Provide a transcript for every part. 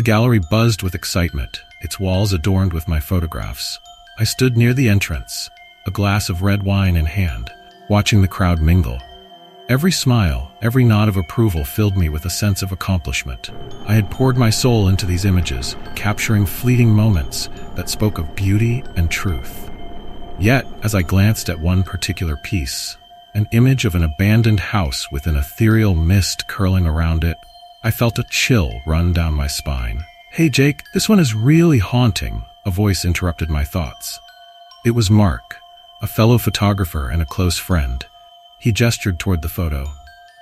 The gallery buzzed with excitement, its walls adorned with my photographs. I stood near the entrance, a glass of red wine in hand, watching the crowd mingle. Every smile, every nod of approval filled me with a sense of accomplishment. I had poured my soul into these images, capturing fleeting moments that spoke of beauty and truth. Yet, as I glanced at one particular piece, an image of an abandoned house with an ethereal mist curling around it, I felt a chill run down my spine. "Hey Jake, this one is really haunting," a voice interrupted my thoughts. It was Mark, a fellow photographer and a close friend. He gestured toward the photo.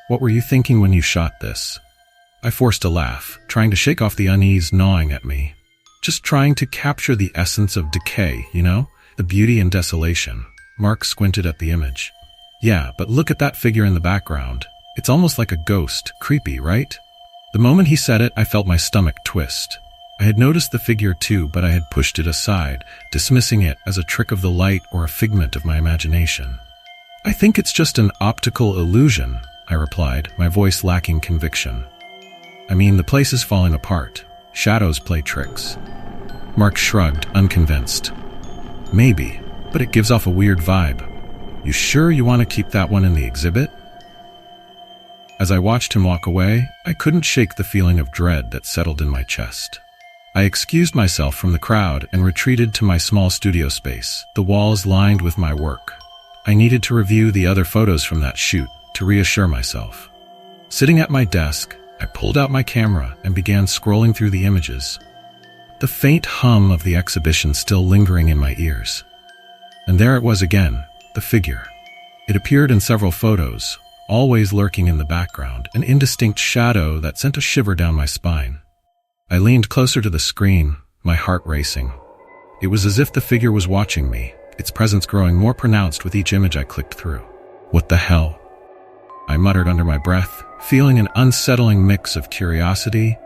"What were you thinking when you shot this?" I forced a laugh, trying to shake off the unease gnawing at me. "Just trying to capture the essence of decay, you know? The beauty and desolation." Mark squinted at the image. "Yeah, but look at that figure in the background. It's almost like a ghost. Creepy, right?" The moment he said it, I felt my stomach twist. I had noticed the figure too, but I had pushed it aside, dismissing it as a trick of the light or a figment of my imagination. "I think it's just an optical illusion," I replied, my voice lacking conviction. "I mean, the place is falling apart. Shadows play tricks." Mark shrugged, unconvinced. "Maybe, but it gives off a weird vibe. You sure you want to keep that one in the exhibit?" As I watched him walk away, I couldn't shake the feeling of dread that settled in my chest. I excused myself from the crowd and retreated to my small studio space, the walls lined with my work. I needed to review the other photos from that shoot to reassure myself. Sitting at my desk, I pulled out my camera and began scrolling through the images, the faint hum of the exhibition still lingering in my ears. And there it was again, the figure. It appeared in several photos, always lurking in the background, an indistinct shadow that sent a shiver down my spine. I leaned closer to the screen, my heart racing. It was as if the figure was watching me, its presence growing more pronounced with each image I clicked through. "What the hell?" I muttered under my breath, feeling an unsettling mix of curiosity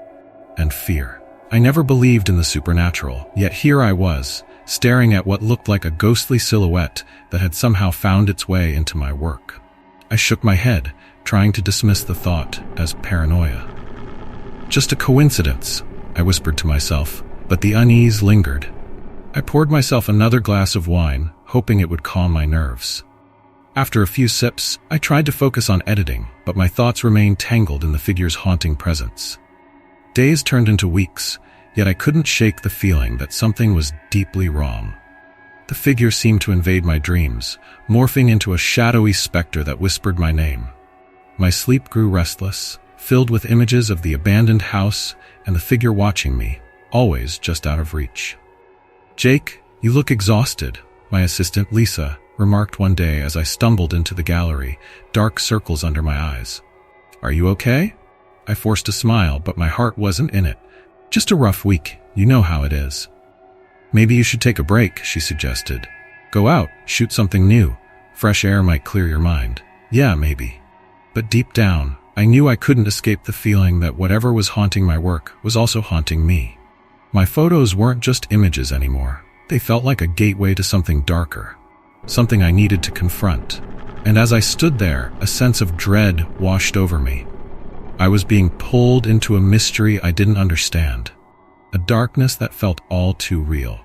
and fear. I never believed in the supernatural, yet here I was, staring at what looked like a ghostly silhouette that had somehow found its way into my work. I shook my head, trying to dismiss the thought as paranoia. "Just a coincidence," I whispered to myself, but the unease lingered. I poured myself another glass of wine, hoping it would calm my nerves. After a few sips, I tried to focus on editing, but my thoughts remained tangled in the figure's haunting presence. Days turned into weeks, yet I couldn't shake the feeling that something was deeply wrong. The figure seemed to invade my dreams, morphing into a shadowy specter that whispered my name. My sleep grew restless, filled with images of the abandoned house and the figure watching me, always just out of reach. "Jake, you look exhausted," my assistant, Lisa, remarked one day as I stumbled into the gallery, dark circles under my eyes. "Are you okay?" I forced a smile, but my heart wasn't in it. "Just a rough week, you know how it is." "Maybe you should take a break," she suggested. "Go out, shoot something new. Fresh air might clear your mind." "Yeah, maybe." But deep down, I knew I couldn't escape the feeling that whatever was haunting my work was also haunting me. My photos weren't just images anymore. They felt like a gateway to something darker, something I needed to confront. And as I stood there, a sense of dread washed over me. I was being pulled into a mystery I didn't understand, a darkness that felt all too real.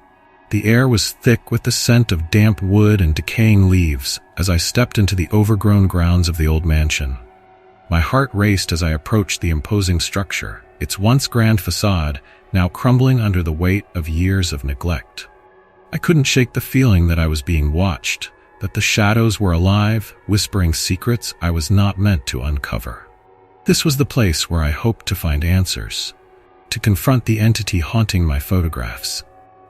The air was thick with the scent of damp wood and decaying leaves as I stepped into the overgrown grounds of the old mansion. My heart raced as I approached the imposing structure, its once grand facade now crumbling under the weight of years of neglect. I couldn't shake the feeling that I was being watched, that the shadows were alive, whispering secrets I was not meant to uncover. This was the place where I hoped to find answers, to confront the entity haunting my photographs.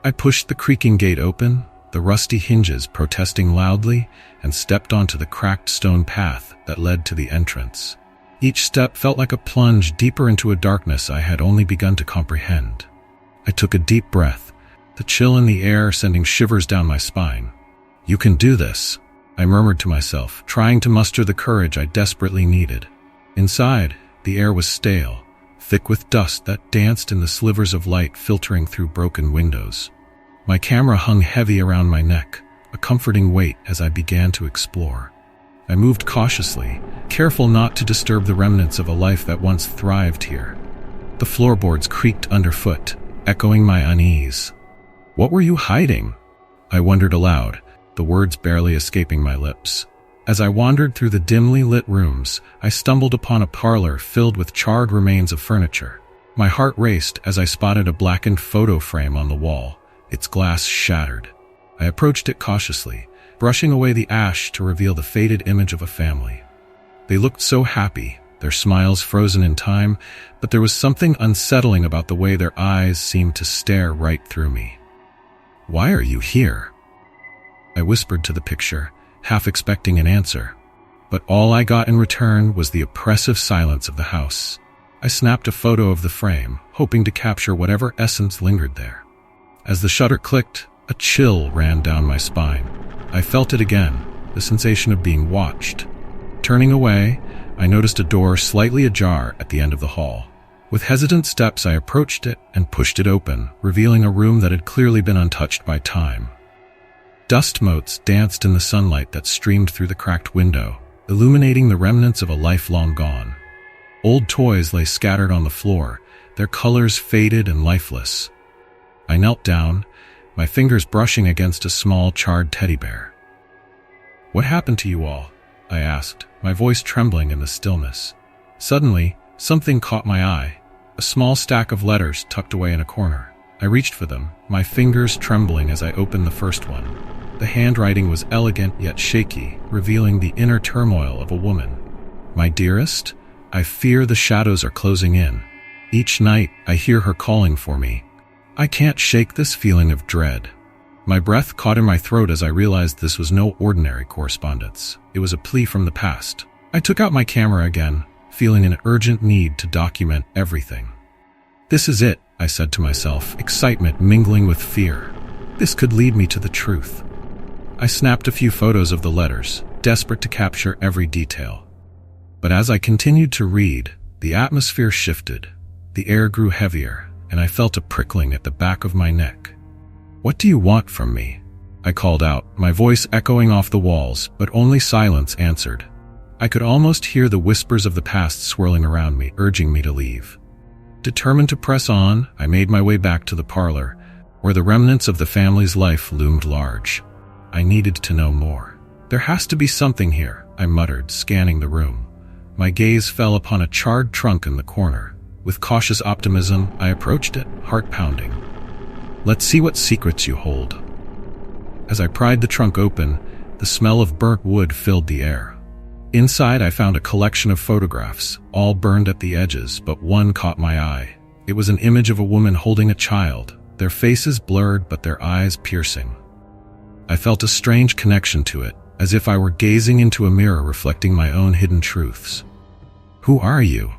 I pushed the creaking gate open, the rusty hinges protesting loudly, and stepped onto the cracked stone path that led to the entrance. Each step felt like a plunge deeper into a darkness I had only begun to comprehend. I took a deep breath, the chill in the air sending shivers down my spine. "You can do this," I murmured to myself, trying to muster the courage I desperately needed. Inside, the air was stale, thick with dust that danced in the slivers of light filtering through broken windows. My camera hung heavy around my neck, a comforting weight as I began to explore. I moved cautiously, careful not to disturb the remnants of a life that once thrived here. The floorboards creaked underfoot, echoing my unease. What were you hiding? I wondered aloud, the words barely escaping my lips. As I wandered through the dimly lit rooms, I stumbled upon a parlor filled with charred remains of furniture. My heart raced as I spotted a blackened photo frame on the wall, its glass shattered. I approached it cautiously, brushing away the ash to reveal the faded image of a family. They looked so happy, their smiles frozen in time, but there was something unsettling about the way their eyes seemed to stare right through me. "Why are you here?" I whispered to the picture, half expecting an answer. But all I got in return was the oppressive silence of the house. I snapped a photo of the frame, hoping to capture whatever essence lingered there. As the shutter clicked, a chill ran down my spine. I felt it again, the sensation of being watched. Turning away, I noticed a door slightly ajar at the end of the hall. With hesitant steps, I approached it and pushed it open, revealing a room that had clearly been untouched by time. Dust motes danced in the sunlight that streamed through the cracked window, illuminating the remnants of a life long gone. Old toys lay scattered on the floor, their colors faded and lifeless. I knelt down, my fingers brushing against a small charred teddy bear. "What happened to you all?" I asked, my voice trembling in the stillness. Suddenly, something caught my eye, a small stack of letters tucked away in a corner. I reached for them, my fingers trembling as I opened the first one. The handwriting was elegant yet shaky, revealing the inner turmoil of a woman. "My dearest, I fear the shadows are closing in. Each night, I hear her calling for me. I can't shake this feeling of dread." My breath caught in my throat as I realized this was no ordinary correspondence. It was a plea from the past. I took out my camera again, feeling an urgent need to document everything. "This is it," I said to myself, excitement mingling with fear. "This could lead me to the truth." I snapped a few photos of the letters, desperate to capture every detail. But as I continued to read, the atmosphere shifted. The air grew heavier, and I felt a prickling at the back of my neck. "What do you want from me?" I called out, my voice echoing off the walls, but only silence answered. I could almost hear the whispers of the past swirling around me, urging me to leave. Determined to press on, I made my way back to the parlor, where the remnants of the family's life loomed large. I needed to know more. "There has to be something here," I muttered, scanning the room. My gaze fell upon a charred trunk in the corner. With cautious optimism, I approached it, heart pounding. "Let's see what secrets you hold." As I pried the trunk open, the smell of burnt wood filled the air. Inside, I found a collection of photographs, all burned at the edges, but one caught my eye. It was an image of a woman holding a child, their faces blurred but their eyes piercing. I felt a strange connection to it, as if I were gazing into a mirror reflecting my own hidden truths. "Who are you?"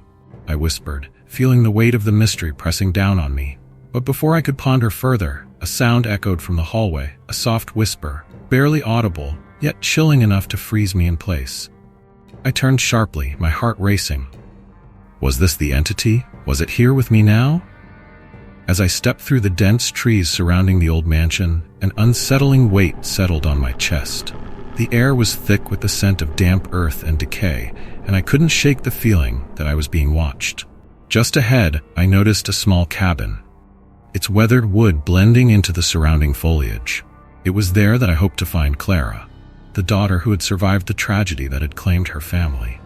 I whispered, feeling the weight of the mystery pressing down on me. But before I could ponder further, a sound echoed from the hallway, a soft whisper, barely audible, yet chilling enough to freeze me in place. I turned sharply, my heart racing. Was this the entity? Was it here with me now? As I stepped through the dense trees surrounding the old mansion, an unsettling weight settled on my chest. The air was thick with the scent of damp earth and decay, and I couldn't shake the feeling that I was being watched. Just ahead, I noticed a small cabin, its weathered wood blending into the surrounding foliage. It was there that I hoped to find Clara, the daughter who had survived the tragedy that had claimed her family.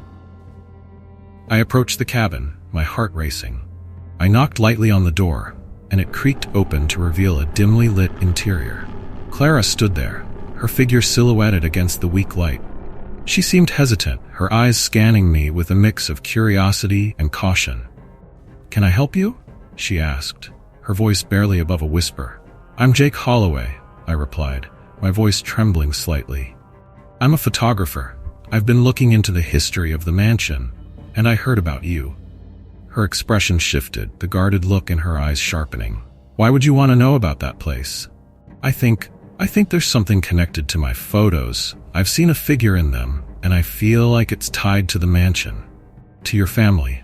I approached the cabin, my heart racing. I knocked lightly on the door, and it creaked open to reveal a dimly lit interior. Clara stood there, her figure silhouetted against the weak light. She seemed hesitant, her eyes scanning me with a mix of curiosity and caution. "Can I help you?" she asked, her voice barely above a whisper. "I'm Jake Holloway," I replied, my voice trembling slightly. "I'm a photographer. I've been looking into the history of the mansion, and I heard about you." Her expression shifted, the guarded look in her eyes sharpening. "Why would you want to know about that place?" I think there's something connected to my photos. I've seen a figure in them, and I feel like it's tied to the mansion, to your family."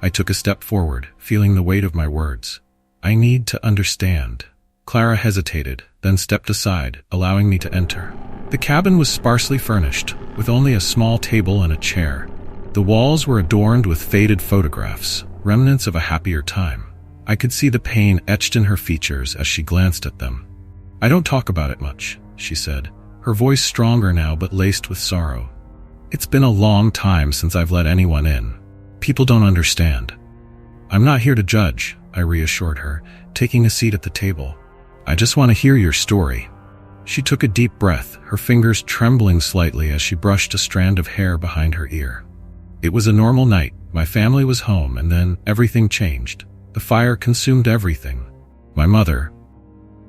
I took a step forward, feeling the weight of my words. "I need to understand." Clara hesitated, then stepped aside, allowing me to enter. The cabin was sparsely furnished, with only a small table and a chair. The walls were adorned with faded photographs, remnants of a happier time. I could see the pain etched in her features as she glanced at them. "I don't talk about it much," she said, her voice stronger now but laced with sorrow. "It's been a long time since I've let anyone in. People don't understand." "I'm not here to judge," I reassured her, taking a seat at the table. "I just want to hear your story." She took a deep breath, her fingers trembling slightly as she brushed a strand of hair behind her ear. "It was a normal night. My family was home, and then everything changed. The fire consumed everything. My mother,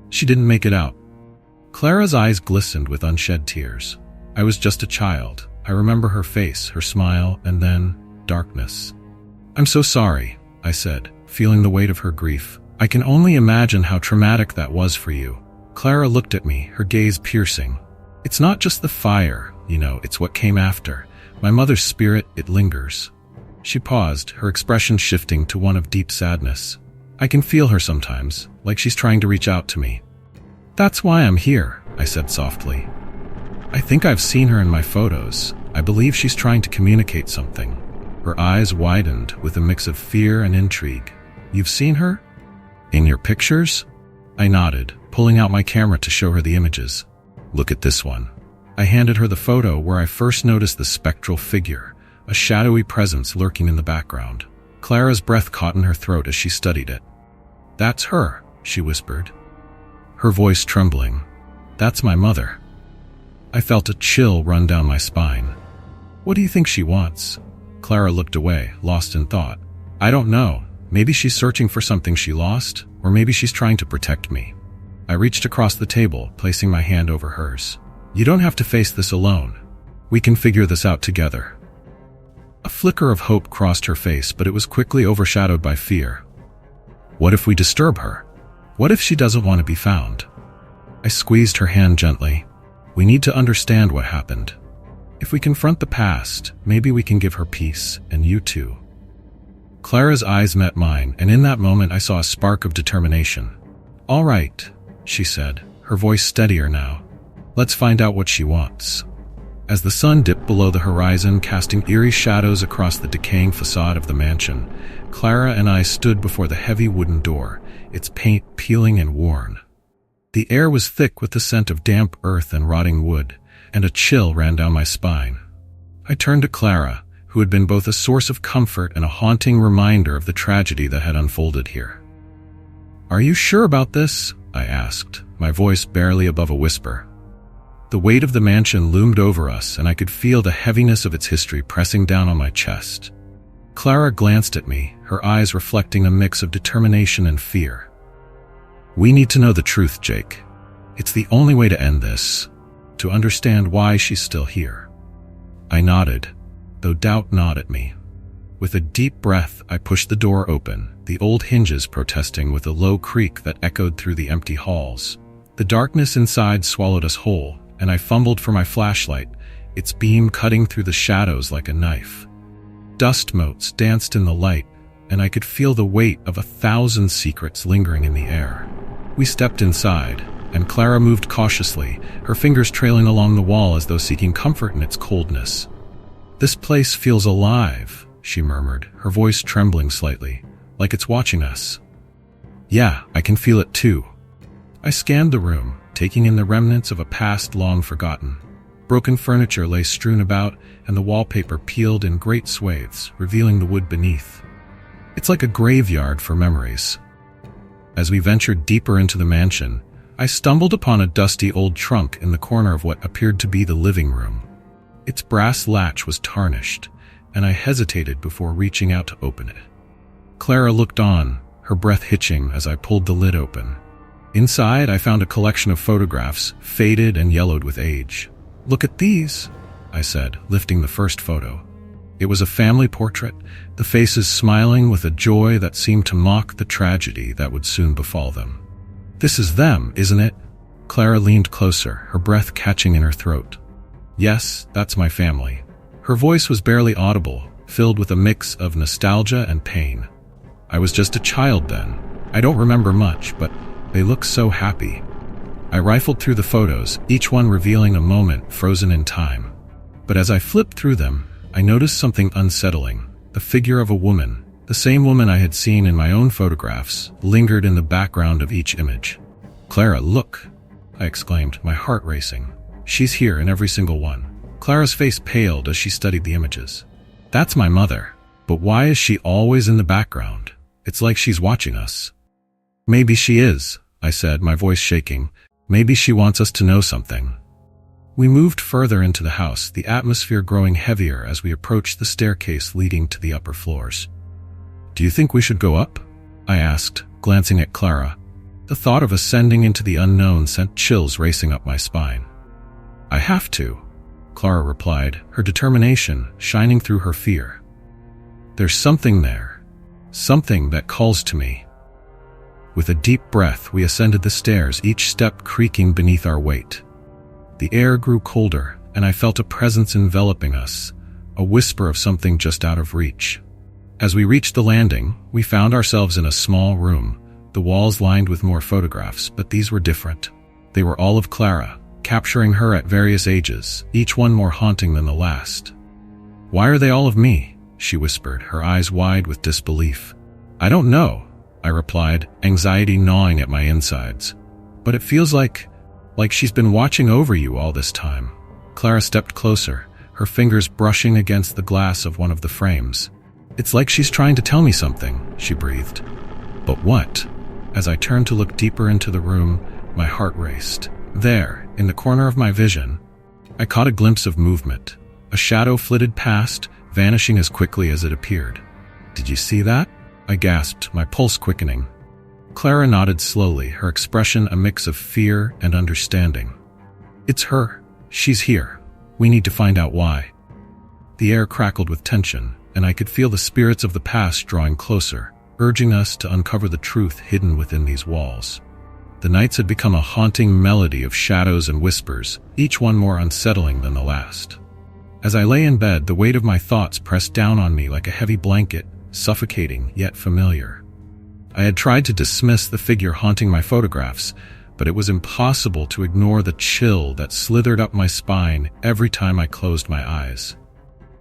she didn't make it out." Clara's eyes glistened with unshed tears. "I was just a child. I remember her face, her smile, and then darkness." "I'm so sorry," I said, feeling the weight of her grief. "I can only imagine how traumatic that was for you." Clara looked at me, her gaze piercing. "It's not just the fire, it's what came after. My mother's spirit, it lingers." She paused, her expression shifting to one of deep sadness. "I can feel her sometimes, like she's trying to reach out to me." "That's why I'm here," I said softly. "I think I've seen her in my photos. I believe she's trying to communicate something." Her eyes widened with a mix of fear and intrigue. "You've seen her? In your pictures?" I nodded, pulling out my camera to show her the images. "Look at this one." I handed her the photo where I first noticed the spectral figure, a shadowy presence lurking in the background. Clara's breath caught in her throat as she studied it. "That's her," she whispered, her voice trembling. "That's my mother." I felt a chill run down my spine. "What do you think she wants?" Clara looked away, lost in thought. "I don't know. Maybe she's searching for something she lost, or maybe she's trying to protect me." I reached across the table, placing my hand over hers. "You don't have to face this alone. We can figure this out together." A flicker of hope crossed her face, but it was quickly overshadowed by fear. "What if we disturb her? What if she doesn't want to be found?" I squeezed her hand gently. "We need to understand what happened. If we confront the past, maybe we can give her peace, and you too." Clara's eyes met mine, and in that moment I saw a spark of determination. "All right," she said, her voice steadier now. "Let's find out what she wants." As the sun dipped below the horizon, casting eerie shadows across the decaying facade of the mansion, Clara and I stood before the heavy wooden door, its paint peeling and worn. The air was thick with the scent of damp earth and rotting wood, and a chill ran down my spine. I turned to Clara, who had been both a source of comfort and a haunting reminder of the tragedy that had unfolded here. "Are you sure about this?" I asked, my voice barely above a whisper. The weight of the mansion loomed over us, and I could feel the heaviness of its history pressing down on my chest. Clara glanced at me, her eyes reflecting a mix of determination and fear. "We need to know the truth, Jake. It's the only way to end this, to understand why she's still here." I nodded, though doubt gnawed at me. With a deep breath, I pushed the door open, the old hinges protesting with a low creak that echoed through the empty halls. The darkness inside swallowed us whole, and I fumbled for my flashlight, its beam cutting through the shadows like a knife. Dust motes danced in the light, and I could feel the weight of 1,000 secrets lingering in the air. We stepped inside, and Clara moved cautiously, her fingers trailing along the wall as though seeking comfort in its coldness. "This place feels alive," she murmured, her voice trembling slightly, "like it's watching us." "Yeah, I can feel it too." I scanned the room, taking in the remnants of a past long forgotten. Broken furniture lay strewn about, and the wallpaper peeled in great swathes, revealing the wood beneath. It's like a graveyard for memories. As we ventured deeper into the mansion, I stumbled upon a dusty old trunk in the corner of what appeared to be the living room. Its brass latch was tarnished, and I hesitated before reaching out to open it. Clara looked on, her breath hitching as I pulled the lid open. Inside, I found a collection of photographs, faded and yellowed with age. "Look at these," I said, lifting the first photo. It was a family portrait, the faces smiling with a joy that seemed to mock the tragedy that would soon befall them. "This is them, isn't it?" Clara leaned closer, her breath catching in her throat. "Yes, that's my family." Her voice was barely audible, filled with a mix of nostalgia and pain. "I was just a child then. I don't remember much, but they look so happy." I rifled through the photos, each one revealing a moment frozen in time. But as I flipped through them, I noticed something unsettling, the figure of a woman, The same woman I had seen in my own photographs lingered in the background of each image. "Clara, look!" I exclaimed, my heart racing. "She's here in every single one." Clara's face paled as she studied the images. "That's my mother. But why is she always in the background? It's like she's watching us." "Maybe she is," I said, my voice shaking. "Maybe she wants us to know something." We moved further into the house, the atmosphere growing heavier as we approached the staircase leading to the upper floors. "Do you think we should go up?" I asked, glancing at Clara. The thought of ascending into the unknown sent chills racing up my spine. "I have to," Clara replied, her determination shining through her fear. "There's something there, something that calls to me." With a deep breath, we ascended the stairs, each step creaking beneath our weight. The air grew colder, and I felt a presence enveloping us, a whisper of something just out of reach. As we reached the landing, we found ourselves in a small room, the walls lined with more photographs, but these were different. They were all of Clara, capturing her at various ages, each one more haunting than the last. "Why are they all of me?" she whispered, her eyes wide with disbelief. "I don't know," I replied, anxiety gnawing at my insides. "But it feels like she's been watching over you all this time." Clara stepped closer, her fingers brushing against the glass of one of the frames. "It's like she's trying to tell me something," she breathed. "But what?" As I turned to look deeper into the room, my heart raced. There, in the corner of my vision, I caught a glimpse of movement. A shadow flitted past, vanishing as quickly as it appeared. "Did you see that?" I gasped, my pulse quickening. Clara nodded slowly, her expression a mix of fear and understanding. "It's her. She's here. We need to find out why." The air crackled with tension, and I could feel the spirits of the past drawing closer, urging us to uncover the truth hidden within these walls. The nights had become a haunting melody of shadows and whispers, each one more unsettling than the last. As I lay in bed, the weight of my thoughts pressed down on me like a heavy blanket, suffocating yet familiar. I had tried to dismiss the figure haunting my photographs, but it was impossible to ignore the chill that slithered up my spine every time I closed my eyes.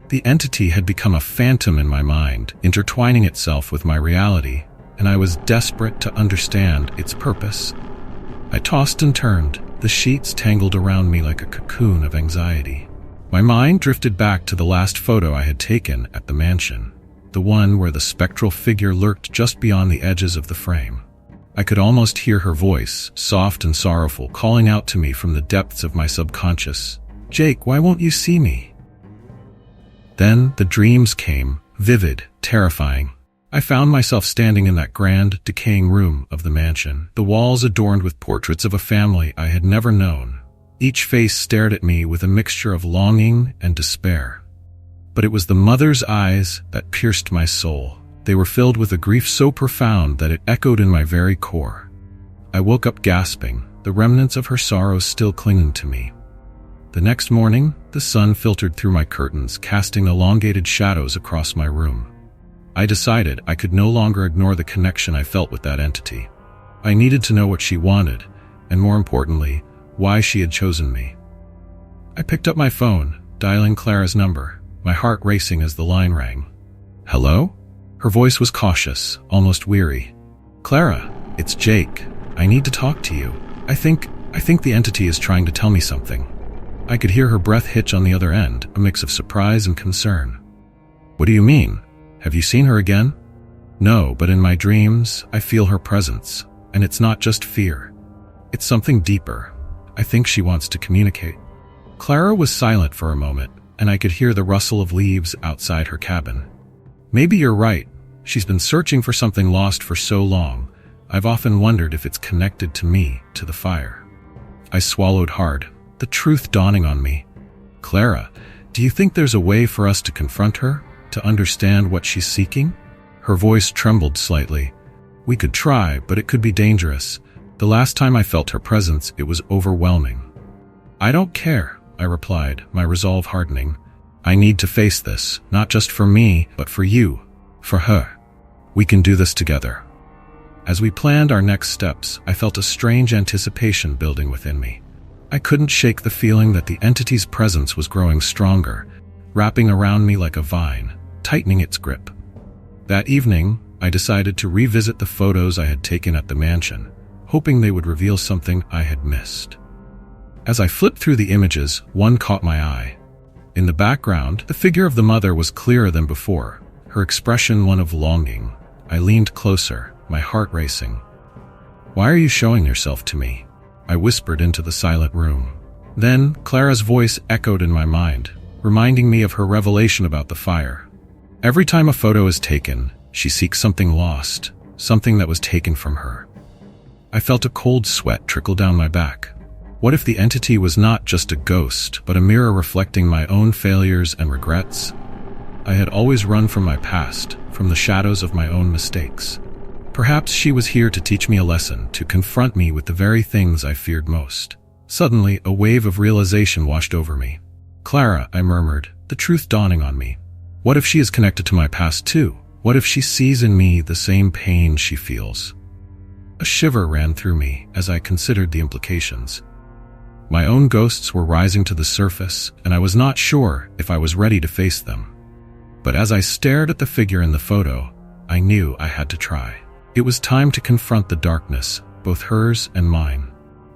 The entity had become a phantom in my mind, intertwining itself with my reality, and I was desperate to understand its purpose. I tossed and turned, the sheets tangled around me like a cocoon of anxiety. My mind drifted back to the last photo I had taken at the mansion, the one where the spectral figure lurked just beyond the edges of the frame. I could almost hear her voice, soft and sorrowful, calling out to me from the depths of my subconscious. "Jake, why won't you see me?" Then the dreams came, vivid, terrifying. I found myself standing in that grand, decaying room of the mansion, the walls adorned with portraits of a family I had never known. Each face stared at me with a mixture of longing and despair. But it was the mother's eyes that pierced my soul. They were filled with a grief so profound that it echoed in my very core. I woke up gasping, the remnants of her sorrow still clinging to me. The next morning, the sun filtered through my curtains, casting elongated shadows across my room. I decided I could no longer ignore the connection I felt with that entity. I needed to know what she wanted, and more importantly, why she had chosen me. I picked up my phone, dialing Clara's number, my heart racing as the line rang. "Hello?" Her voice was cautious, almost weary. "Clara, it's Jake. I need to talk to you. I think the entity is trying to tell me something." I could hear her breath hitch on the other end, a mix of surprise and concern. "What do you mean? Have you seen her again?" "No, but in my dreams, I feel her presence, and it's not just fear. It's something deeper. I think she wants to communicate." Clara was silent for a moment, and I could hear the rustle of leaves outside her cabin. "Maybe you're right. She's been searching for something lost for so long. I've often wondered if it's connected to me, to the fire." I swallowed hard, the truth dawning on me. "Clara, do you think there's a way for us to confront her, to understand what she's seeking?" Her voice trembled slightly. "We could try, but it could be dangerous. The last time I felt her presence, it was overwhelming." "I don't care," I replied, my resolve hardening. "I need to face this, not just for me, but for you, for her. We can do this together." As we planned our next steps, I felt a strange anticipation building within me. I couldn't shake the feeling that the entity's presence was growing stronger, wrapping around me like a vine, tightening its grip. That evening, I decided to revisit the photos I had taken at the mansion, hoping they would reveal something I had missed. As I flipped through the images, one caught my eye. In the background, the figure of the mother was clearer than before, her expression one of longing. I leaned closer, my heart racing. "Why are you showing yourself to me?" I whispered into the silent room. Then, Clara's voice echoed in my mind, reminding me of her revelation about the fire. Every time a photo is taken, she seeks something lost, something that was taken from her. I felt a cold sweat trickle down my back. What if the entity was not just a ghost, but a mirror reflecting my own failures and regrets? I had always run from my past, from the shadows of my own mistakes. Perhaps she was here to teach me a lesson, to confront me with the very things I feared most. Suddenly, a wave of realization washed over me. "Clara," I murmured, the truth dawning on me. What if she is connected to my past too? What if she sees in me the same pain she feels? A shiver ran through me as I considered the implications. My own ghosts were rising to the surface, and I was not sure if I was ready to face them. But as I stared at the figure in the photo, I knew I had to try. It was time to confront the darkness, both hers and mine.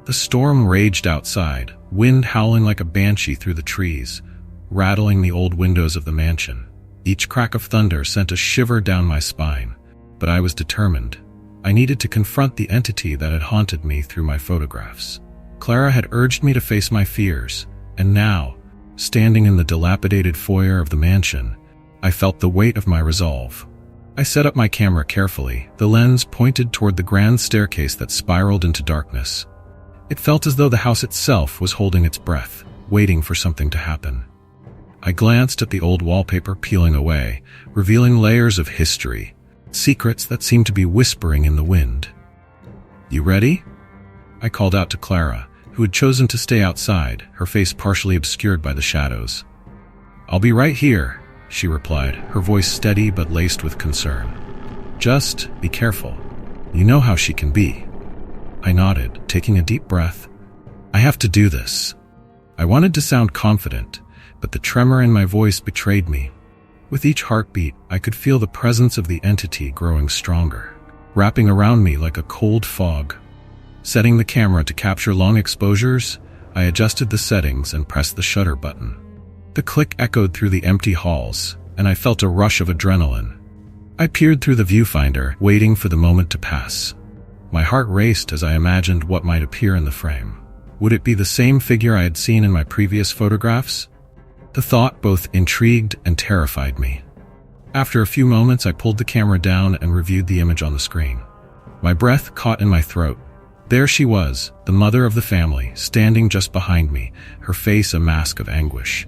The storm raged outside, wind howling like a banshee through the trees, rattling the old windows of the mansion. Each crack of thunder sent a shiver down my spine, but I was determined. I needed to confront the entity that had haunted me through my photographs. Clara had urged me to face my fears, and now, standing in the dilapidated foyer of the mansion, I felt the weight of my resolve. I set up my camera carefully, the lens pointed toward the grand staircase that spiraled into darkness. It felt as though the house itself was holding its breath, waiting for something to happen. I glanced at the old wallpaper peeling away, revealing layers of history, secrets that seemed to be whispering in the wind. "You ready?" I called out to Clara, who had chosen to stay outside, her face partially obscured by the shadows. "I'll be right here," she replied, her voice steady but laced with concern. "Just be careful. You know how she can be." I nodded, taking a deep breath. "I have to do this." I wanted to sound confident, but the tremor in my voice betrayed me. With each heartbeat, I could feel the presence of the entity growing stronger, wrapping around me like a cold fog. Setting the camera to capture long exposures, I adjusted the settings and pressed the shutter button. The click echoed through the empty halls, and I felt a rush of adrenaline. I peered through the viewfinder, waiting for the moment to pass. My heart raced as I imagined what might appear in the frame. Would it be the same figure I had seen in my previous photographs? The thought both intrigued and terrified me. After a few moments, I pulled the camera down and reviewed the image on the screen. My breath caught in my throat. There she was, the mother of the family, standing just behind me, her face a mask of anguish.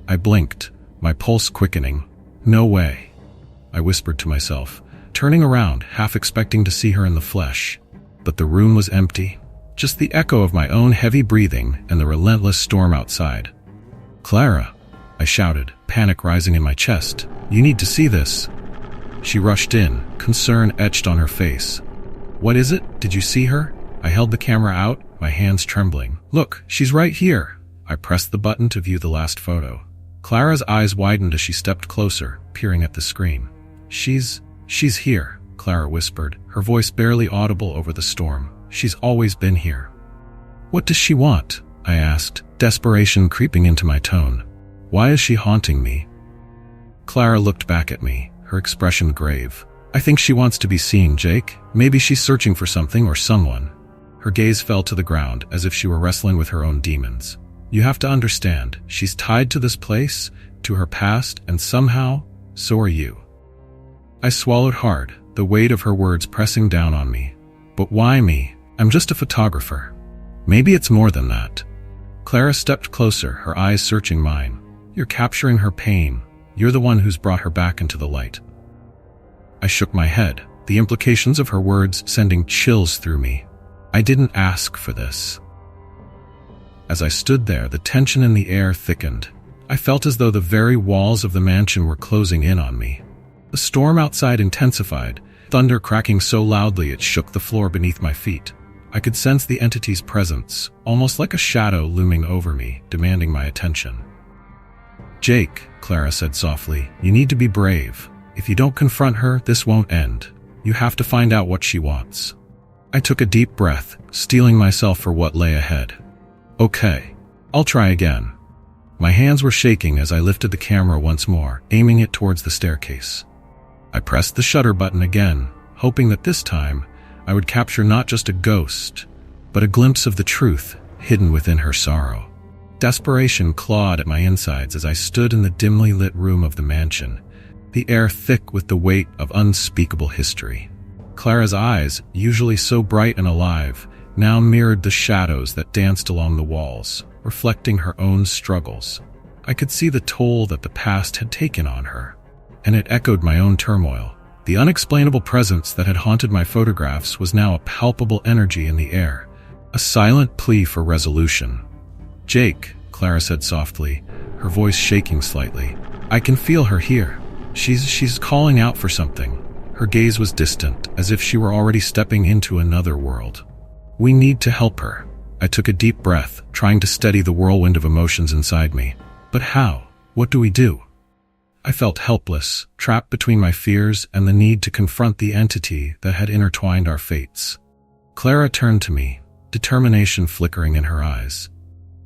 I blinked, my pulse quickening. "No way," I whispered to myself, turning around, half expecting to see her in the flesh. But the room was empty, just the echo of my own heavy breathing and the relentless storm outside. "Clara," I shouted, panic rising in my chest. "You need to see this." She rushed in, concern etched on her face. "What is it? Did you see her?" I held the camera out, my hands trembling. "Look, she's right here." I pressed the button to view the last photo. Clara's eyes widened as she stepped closer, peering at the screen. She's here," Clara whispered, her voice barely audible over the storm. "She's always been here." "What does she want?" I asked, desperation creeping into my tone. "Why is she haunting me?" Clara looked back at me, her expression grave. "I think she wants to be seen, Jake. Maybe she's searching for something or someone." Her gaze fell to the ground as if she were wrestling with her own demons. "You have to understand, she's tied to this place, to her past, and somehow, so are you." I swallowed hard, the weight of her words pressing down on me. "But why me? I'm just a photographer." "Maybe it's more than that." Clara stepped closer, her eyes searching mine. "You're capturing her pain. You're the one who's brought her back into the light." I shook my head, the implications of her words sending chills through me. I didn't ask for this. As I stood there, the tension in the air thickened. I felt as though the very walls of the mansion were closing in on me. The storm outside intensified, thunder cracking so loudly it shook the floor beneath my feet. I could sense the entity's presence, almost like a shadow looming over me, demanding my attention. "Jake," Clara said softly, "you need to be brave. If you don't confront her, this won't end. You have to find out what she wants." I took a deep breath, steeling myself for what lay ahead. "Okay, I'll try again." My hands were shaking as I lifted the camera once more, aiming it towards the staircase. I pressed the shutter button again, hoping that this time I would capture not just a ghost, but a glimpse of the truth hidden within her sorrow. Desperation clawed at my insides as I stood in the dimly lit room of the mansion, the air thick with the weight of unspeakable history. Clara's eyes, usually so bright and alive, now mirrored the shadows that danced along the walls, reflecting her own struggles. I could see the toll that the past had taken on her, and it echoed my own turmoil. The unexplainable presence that had haunted my photographs was now a palpable energy in the air, a silent plea for resolution. "Jake," Clara said softly, her voice shaking slightly. "I can feel her here. She's calling out for something." Her gaze was distant, as if she were already stepping into another world. "We need to help her." I took a deep breath, trying to steady the whirlwind of emotions inside me. But how? What do we do? I felt helpless, trapped between my fears and the need to confront the entity that had intertwined our fates. Clara turned to me, determination flickering in her eyes.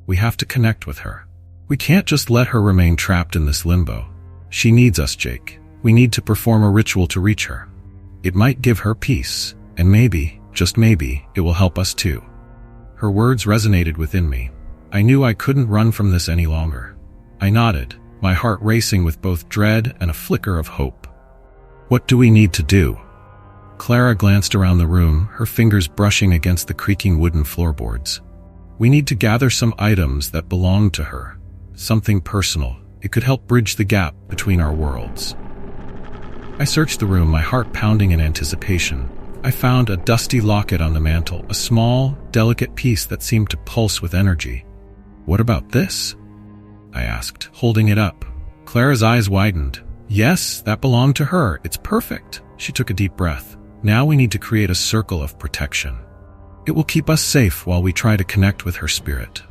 "We have to connect with her. We can't just let her remain trapped in this limbo. She needs us, Jake. We need to perform a ritual to reach her. It might give her peace, and maybe, just maybe, it will help us too." Her words resonated within me. I knew I couldn't run from this any longer. I nodded, my heart racing with both dread and a flicker of hope. "What do we need to do?" Clara glanced around the room, her fingers brushing against the creaking wooden floorboards. "We need to gather some items that belong to her. Something personal. It could help bridge the gap between our worlds." I searched the room, my heart pounding in anticipation. I found a dusty locket on the mantel, a small, delicate piece that seemed to pulse with energy. "What about this?" I asked, holding it up. Clara's eyes widened. "Yes, that belonged to her. It's perfect." She took a deep breath. "Now we need to create a circle of protection. It will keep us safe while we try to connect with her spirit."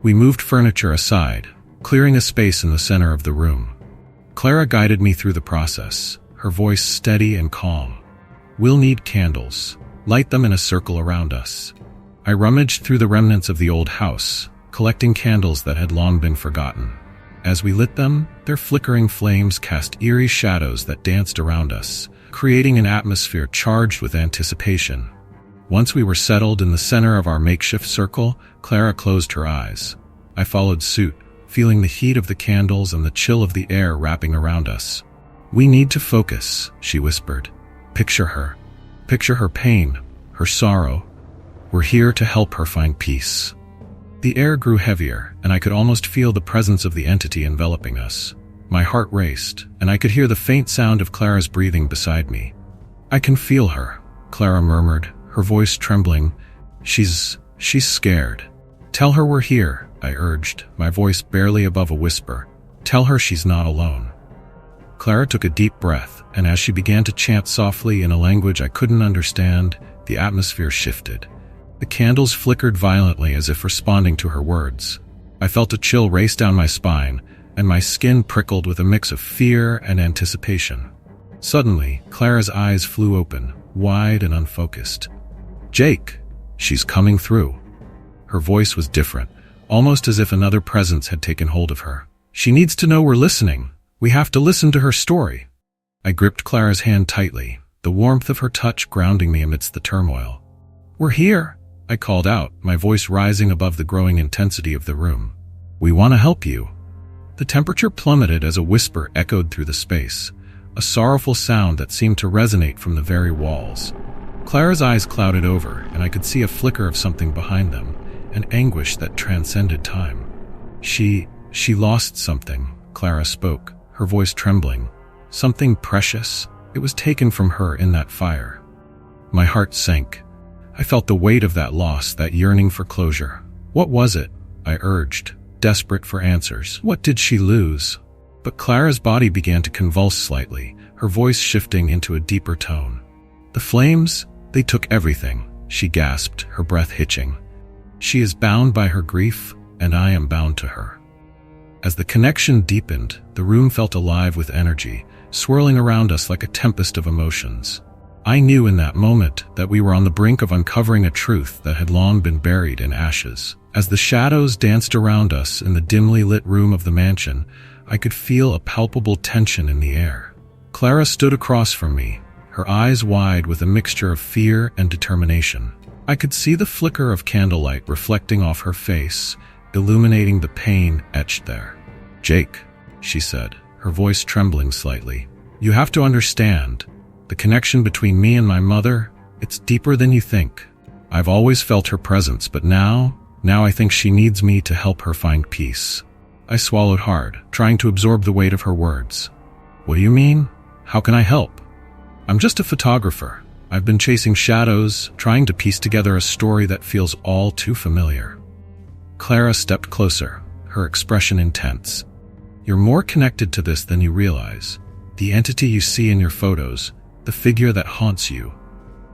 We moved furniture aside, clearing a space in the center of the room. Clara guided me through the process, her voice steady and calm. "We'll need candles. Light them in a circle around us." I rummaged through the remnants of the old house, collecting candles that had long been forgotten. As we lit them, their flickering flames cast eerie shadows that danced around us, creating an atmosphere charged with anticipation. Once we were settled in the center of our makeshift circle, Clara closed her eyes. I followed suit, feeling the heat of the candles and the chill of the air wrapping around us. "We need to focus," she whispered. "Picture her. Picture her pain, her sorrow. We're here to help her find peace." The air grew heavier, and I could almost feel the presence of the entity enveloping us. My heart raced, and I could hear the faint sound of Clara's breathing beside me. "I can feel her," Clara murmured, her voice trembling. She's scared." "Tell her we're here," I urged, my voice barely above a whisper. "Tell her she's not alone." Clara took a deep breath, and as she began to chant softly in a language I couldn't understand, the atmosphere shifted. The candles flickered violently as if responding to her words. I felt a chill race down my spine, and my skin prickled with a mix of fear and anticipation. Suddenly, Clara's eyes flew open, wide and unfocused. "Jake, she's coming through." Her voice was different, almost as if another presence had taken hold of her. "She needs to know we're listening. We have to listen to her story." I gripped Clara's hand tightly, the warmth of her touch grounding me amidst the turmoil. "We're here," I called out, my voice rising above the growing intensity of the room. "We want to help you." The temperature plummeted as a whisper echoed through the space, a sorrowful sound that seemed to resonate from the very walls. Clara's eyes clouded over, and I could see a flicker of something behind them, an anguish that transcended time. She lost something," Clara spoke, her voice trembling. "Something precious. It was taken from her in that fire." My heart sank. I felt the weight of that loss, that yearning for closure. "What was it?" I urged, desperate for answers. "What did she lose?" But Clara's body began to convulse slightly, her voice shifting into a deeper tone. "The flames, they took everything," she gasped, her breath hitching. "She is bound by her grief, and I am bound to her." As the connection deepened, the room felt alive with energy, swirling around us like a tempest of emotions. I knew in that moment that we were on the brink of uncovering a truth that had long been buried in ashes. As the shadows danced around us in the dimly lit room of the mansion, I could feel a palpable tension in the air. Clara stood across from me, her eyes wide with a mixture of fear and determination. I could see the flicker of candlelight reflecting off her face, illuminating the pain etched there. "Jake," she said, her voice trembling slightly, "you have to understand. The connection between me and my mother, it's deeper than you think. I've always felt her presence, but now I think she needs me to help her find peace." I swallowed hard, trying to absorb the weight of her words. "What do you mean? How can I help? I'm just a photographer. I've been chasing shadows, trying to piece together a story that feels all too familiar." Clara stepped closer, her expression intense. "You're more connected to this than you realize. The entity you see in your photos, the figure that haunts you.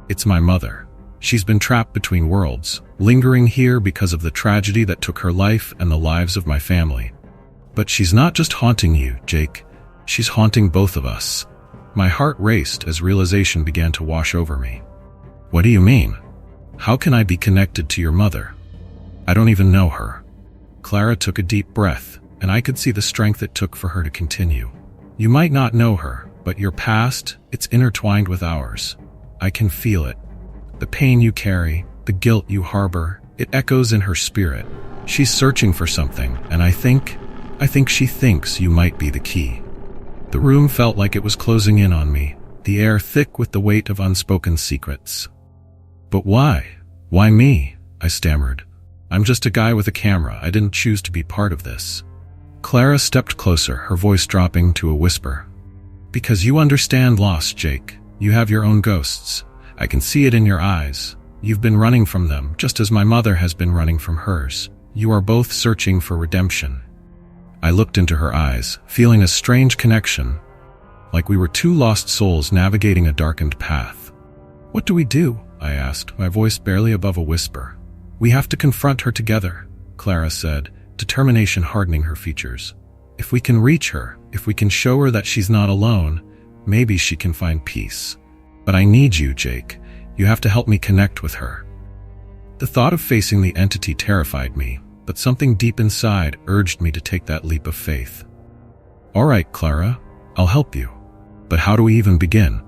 It's my mother. She's been trapped between worlds, lingering here because of the tragedy that took her life and the lives of my family. But she's not just haunting you, Jake. She's haunting both of us." My heart raced as realization began to wash over me. "What do you mean? How can I be connected to your mother? I don't even know her." Clara took a deep breath, and I could see the strength it took for her to continue. "You might not know her, but your past, it's intertwined with ours. I can feel it. The pain you carry, the guilt you harbor, it echoes in her spirit. She's searching for something, and I think she thinks you might be the key." The room felt like it was closing in on me, the air thick with the weight of unspoken secrets. "But why? Why me?" I stammered. "I'm just a guy with a camera. I didn't choose to be part of this." Clara stepped closer, her voice dropping to a whisper. "Because you understand loss, Jake. You have your own ghosts. I can see it in your eyes. You've been running from them, just as my mother has been running from hers. You are both searching for redemption." I looked into her eyes, feeling a strange connection, like we were two lost souls navigating a darkened path. "What do we do?" I asked, my voice barely above a whisper. "We have to confront her together," Clara said, determination hardening her features. "If we can reach her, if we can show her that she's not alone, maybe she can find peace. But I need you, Jake. You have to help me connect with her." The thought of facing the entity terrified me, but something deep inside urged me to take that leap of faith. "All right, Clara, I'll help you. But how do we even begin?"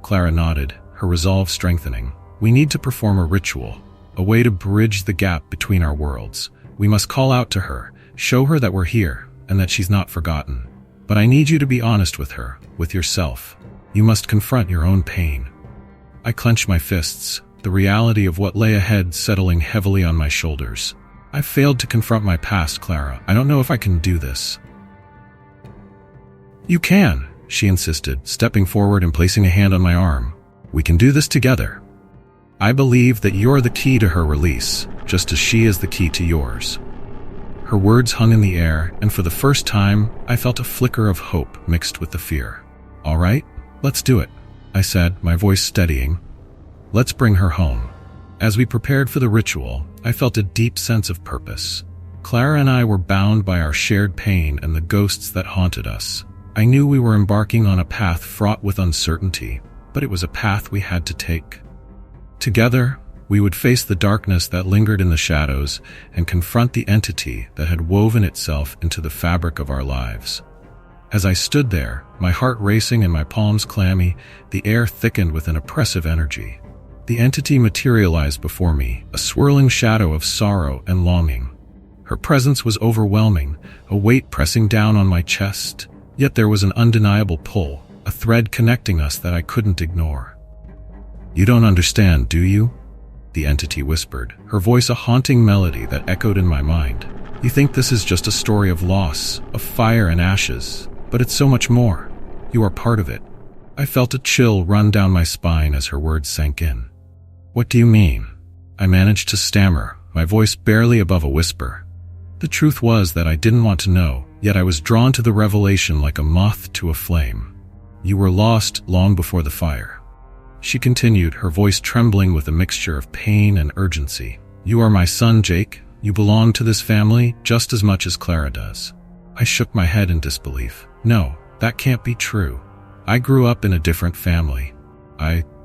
Clara nodded, her resolve strengthening. "We need to perform a ritual, a way to bridge the gap between our worlds. We must call out to her, show her that we're here, and that she's not forgotten. But I need you to be honest with her, with yourself. You must confront your own pain." I clenched my fists, the reality of what lay ahead settling heavily on my shoulders. "I failed to confront my past, Clara. I don't know if I can do this." "You can," she insisted, stepping forward and placing a hand on my arm. "We can do this together. I believe that you're the key to her release, just as she is the key to yours." Her words hung in the air, and for the first time, I felt a flicker of hope mixed with the fear. "All right, let's do it," I said, my voice steadying. "Let's bring her home." As we prepared for the ritual, I felt a deep sense of purpose. Clara and I were bound by our shared pain and the ghosts that haunted us. I knew we were embarking on a path fraught with uncertainty, but it was a path we had to take. Together, we would face the darkness that lingered in the shadows and confront the entity that had woven itself into the fabric of our lives. As I stood there, my heart racing and my palms clammy, the air thickened with an oppressive energy. The entity materialized before me, a swirling shadow of sorrow and longing. Her presence was overwhelming, a weight pressing down on my chest, yet there was an undeniable pull, a thread connecting us that I couldn't ignore. "You don't understand, do you?" the entity whispered, her voice a haunting melody that echoed in my mind. "You think this is just a story of loss, of fire and ashes, but it's so much more. You are part of it." I felt a chill run down my spine as her words sank in. "What do you mean?" I managed to stammer, my voice barely above a whisper. The truth was that I didn't want to know, yet I was drawn to the revelation like a moth to a flame. "You were lost long before the fire." She continued, her voice trembling with a mixture of pain and urgency. "You are my son, Jake. You belong to this family just as much as Clara does. I shook my head in disbelief. No, that can't be true. I grew up in a different family.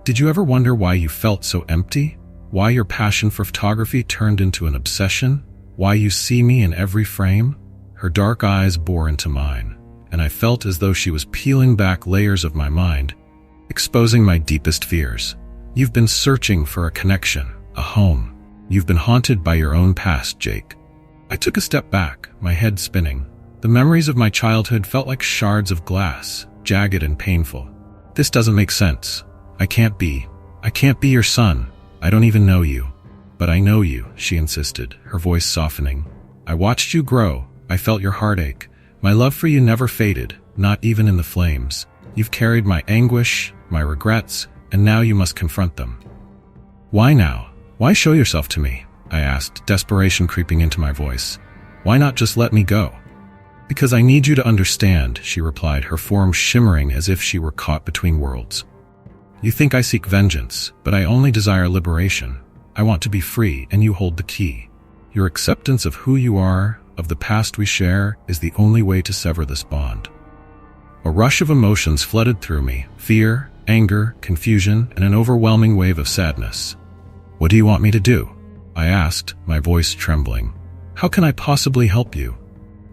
Did you ever wonder why you felt so empty? Why your passion for photography turned into an obsession? Why you see me in every frame? Her dark eyes bore into mine, and I felt as though she was peeling back layers of my mind, exposing my deepest fears. You've been searching for a connection, a home. You've been haunted by your own past, Jake. I took a step back, my head spinning. The memories of my childhood felt like shards of glass, jagged and painful. This doesn't make sense. I can't be your son. I don't even know you. But I know you, she insisted, her voice softening. I watched you grow. I felt your heartache. My love for you never faded, not even in the flames. You've carried my anguish, my regrets, and now you must confront them. Why now? Why show yourself to me? I asked, desperation creeping into my voice. Why not just let me go? Because I need you to understand, she replied, her form shimmering as if she were caught between worlds. You think I seek vengeance, but I only desire liberation. I want to be free, and you hold the key. Your acceptance of who you are, of the past we share, is the only way to sever this bond. A rush of emotions flooded through me, fear, anger, confusion, and an overwhelming wave of sadness. What do you want me to do? I asked, my voice trembling. How can I possibly help you?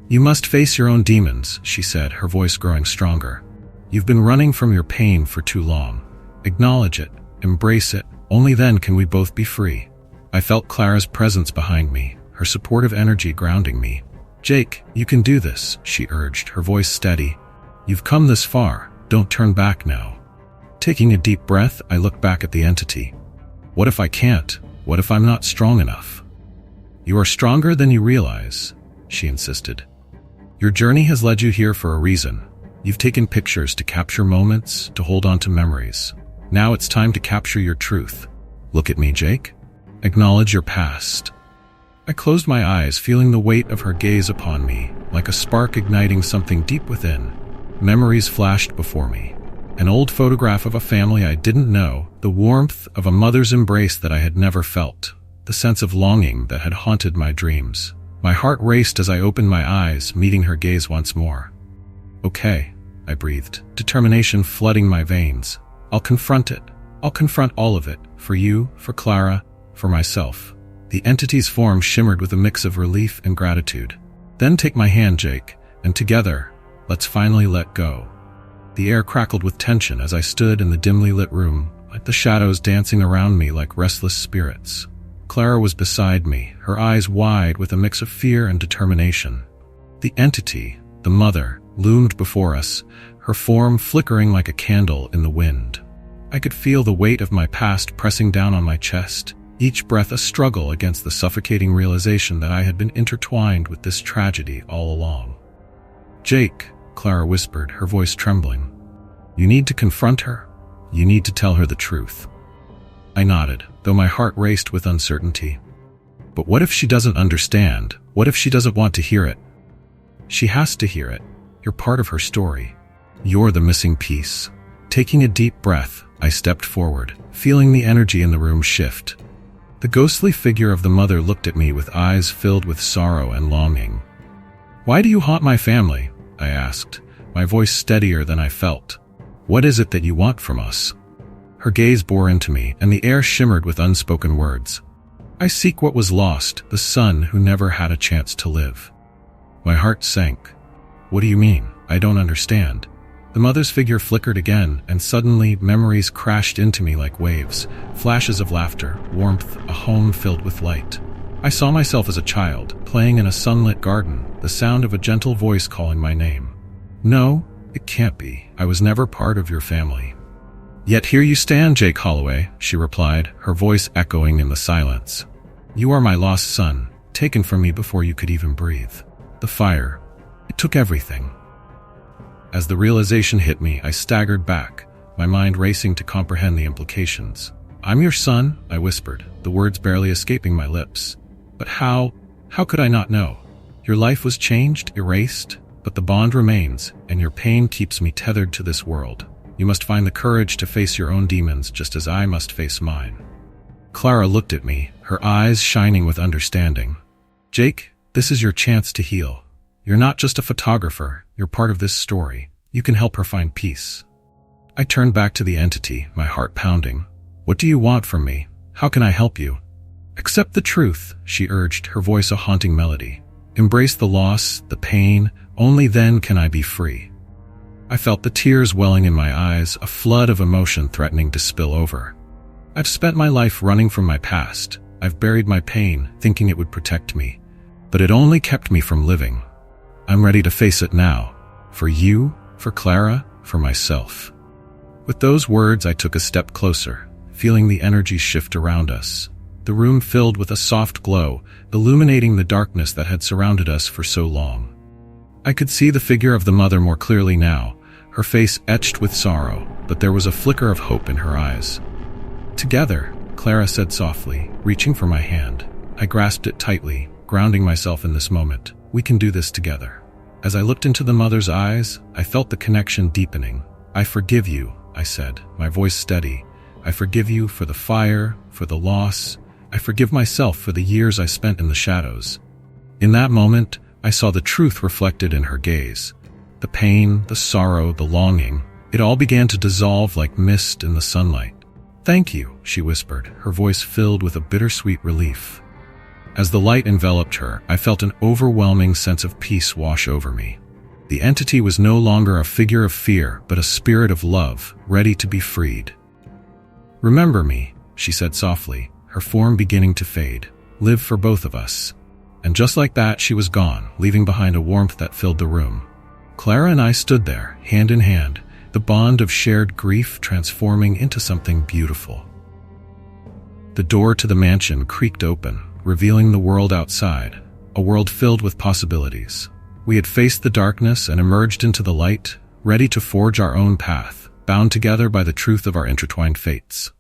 You must face your own demons, she said, her voice growing stronger. You've been running from your pain for too long. Acknowledge it, embrace it, only then can we both be free. I felt Clara's presence behind me, her supportive energy grounding me. Jake, you can do this, she urged, her voice steady. You've come this far, don't turn back now. Taking a deep breath, I looked back at the entity. What if I can't? What if I'm not strong enough? You are stronger than you realize, she insisted. Your journey has led you here for a reason. You've taken pictures to capture moments, to hold on to memories. Now it's time to capture your truth. Look at me, Jake. Acknowledge your past. I closed my eyes, feeling the weight of her gaze upon me, like a spark igniting something deep within. Memories flashed before me. An old photograph of a family I didn't know, the warmth of a mother's embrace that I had never felt, the sense of longing that had haunted my dreams. My heart raced as I opened my eyes, meeting her gaze once more. Okay, I breathed, determination flooding my veins. I'll confront it. I'll confront all of it, for you, for Clara, for myself. The entity's form shimmered with a mix of relief and gratitude. Then take my hand, Jake, and together, let's finally let go. The air crackled with tension as I stood in the dimly lit room, like the shadows dancing around me like restless spirits. Clara was beside me, her eyes wide with a mix of fear and determination. The entity, the mother, loomed before us, her form flickering like a candle in the wind. I could feel the weight of my past pressing down on my chest, each breath a struggle against the suffocating realization that I had been intertwined with this tragedy all along. Jake, Clara whispered, her voice trembling. You need to confront her. You need to tell her the truth. I nodded, though my heart raced with uncertainty. But what if she doesn't understand? What if she doesn't want to hear it? She has to hear it. You're part of her story. You're the missing piece. Taking a deep breath, I stepped forward, feeling the energy in the room shift. The ghostly figure of the mother looked at me with eyes filled with sorrow and longing. Why do you haunt my family? I asked, my voice steadier than I felt. What is it that you want from us? Her gaze bore into me, and the air shimmered with unspoken words. I seek what was lost, the son who never had a chance to live. My heart sank. What do you mean? I don't understand. The mother's figure flickered again, and suddenly memories crashed into me like waves, flashes of laughter, warmth, a home filled with light. I saw myself as a child, playing in a sunlit garden, the sound of a gentle voice calling my name. No, it can't be. I was never part of your family. Yet here you stand, Jake Holloway, she replied, her voice echoing in the silence. You are my lost son, taken from me before you could even breathe. The fire, it took everything. As the realization hit me, I staggered back, my mind racing to comprehend the implications. I'm your son, I whispered, the words barely escaping my lips. But how could I not know? Your life was changed, erased, but the bond remains, and your pain keeps me tethered to this world. You must find the courage to face your own demons just as I must face mine. Clara looked at me, her eyes shining with understanding. Jake, this is your chance to heal. You're not just a photographer, you're part of this story. You can help her find peace." I turned back to the entity, my heart pounding. "What do you want from me? How can I help you?" "Accept the truth," she urged, her voice a haunting melody. "Embrace the loss, the pain. Only then can I be free." I felt the tears welling in my eyes, a flood of emotion threatening to spill over. I've spent my life running from my past. I've buried my pain, thinking it would protect me. But it only kept me from living. I'm ready to face it now. For you, for Clara, for myself. With those words, I took a step closer, feeling the energy shift around us. The room filled with a soft glow, illuminating the darkness that had surrounded us for so long. I could see the figure of the mother more clearly now, her face etched with sorrow, but there was a flicker of hope in her eyes. "Together," Clara said softly, reaching for my hand. I grasped it tightly, grounding myself in this moment. "We can do this together." As I looked into the mother's eyes, I felt the connection deepening. "I forgive you," I said, my voice steady. "I forgive you for the fire, for the loss. I forgive myself for the years I spent in the shadows." In that moment, I saw the truth reflected in her gaze. The pain, the sorrow, the longing, it all began to dissolve like mist in the sunlight. "Thank you," she whispered, her voice filled with a bittersweet relief. As the light enveloped her, I felt an overwhelming sense of peace wash over me. The entity was no longer a figure of fear, but a spirit of love, ready to be freed. "Remember me," she said softly, her form beginning to fade. "Live for both of us." And just like that, she was gone, leaving behind a warmth that filled the room. Clara and I stood there, hand in hand, the bond of shared grief transforming into something beautiful. The door to the mansion creaked open, revealing the world outside, a world filled with possibilities. We had faced the darkness and emerged into the light, ready to forge our own path, bound together by the truth of our intertwined fates.